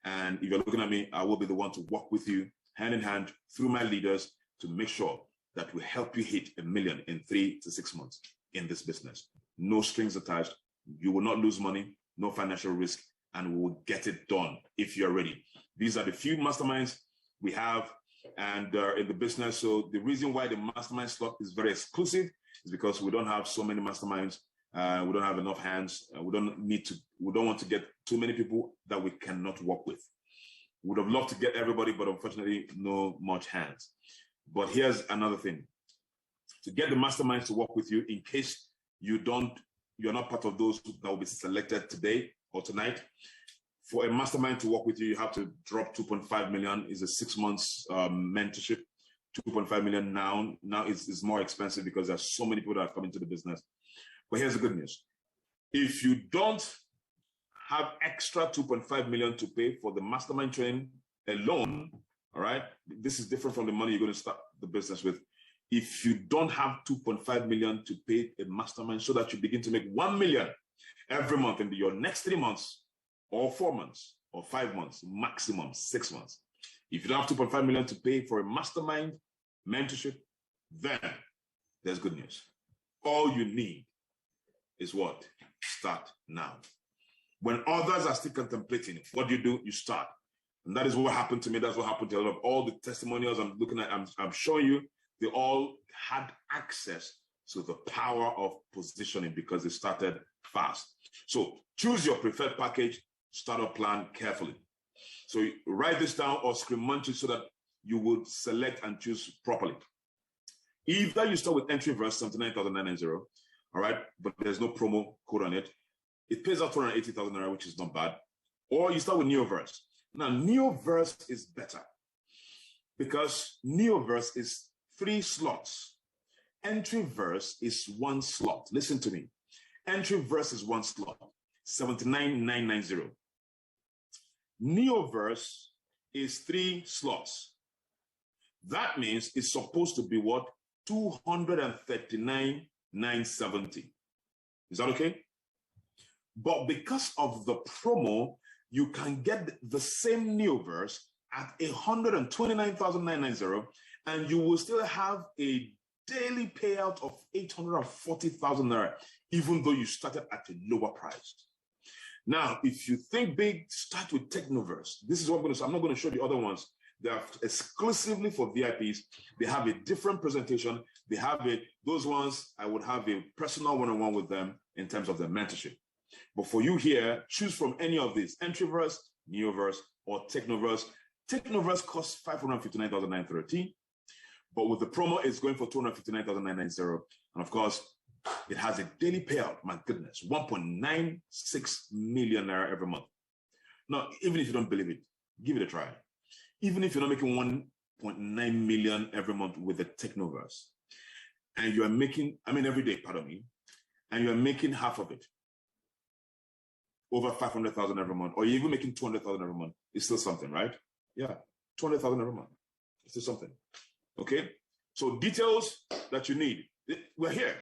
And if you're looking at me, I will be the one to work with you hand in hand through my leaders to make sure that we help you hit 1 million in 3 to 6 months in this business. No strings attached. You will not lose money, no financial risk, and we will get it done if you're ready. These are the few masterminds we have and in the business. So the reason why the mastermind slot is very exclusive is because we don't have so many masterminds. We don't have enough hands. We don't want to get too many people that we cannot work with. We would have loved to get everybody, but unfortunately, no much hands. But here's another thing. To get the masterminds to work with you, in case you're not part of those that will be selected today or tonight, for a mastermind to work with you, you have to drop 2.5 million. Is a 6 months mentorship. 2.5 million now. Now it's more expensive because there's so many people that are coming to the business. But here's the good news. If you don't have extra 2.5 million to pay for the mastermind training alone, all right, this is different from the money you're going to start the business with. If you don't have 2.5 million to pay a mastermind so that you begin to make 1 million every month in your next 3 months or 4 months or 5 months, maximum 6 months. If you don't have 2.5 million to pay for a mastermind mentorship, then there's good news. All you need is what? Start now. When others are still contemplating, what do? You start. And that is what happened to me. That's what happened to a lot of all the testimonials I'm looking at. I'm showing you, they all had access to the power of positioning because they started fast. So choose your preferred package, startup plan carefully. So write this down or screenshot it so that you would select and choose properly. Either you start with entry verse 79,990, all right, but there's no promo code on it. It pays out 280,000 naira, which is not bad. Or you start with Neoverse. Now, Neoverse is better because Neoverse is 3 slots. Entry verse is 1 slot. Listen to me. Entry verse is 1 slot, 79,990. Neoverse is 3 slots. That means it's supposed to be what? 239,970. Is that okay? But because of the promo, you can get the same Neoverse at 129,990, and you will still have a daily payout of 840,000 naira, even though you started at a lower price. Now, if you think big, start with Technoverse. This is what I'm going to say. I'm not going to show the other ones. They are exclusively for VIPs. They have a different presentation. Those ones, I would have a personal one-on-one with them in terms of their mentorship. But for you here, choose from any of these: Entryverse, Neoverse, or Technoverse. Technoverse costs $559,930, but with the promo, it's going for $259,990. And of course, it has a daily payout. My goodness, 1.96 million naira every month. Now, even if you don't believe it, give it a try. Even if you're not making 1.9 million every month with the Technoverse, and you are making, every day, pardon me, and you are making half of it, over 500,000 every month, or you're even making 200,000 every month, it's still something, right? Yeah, 200,000 every month, it's still something. Okay, so details that you need, we're here.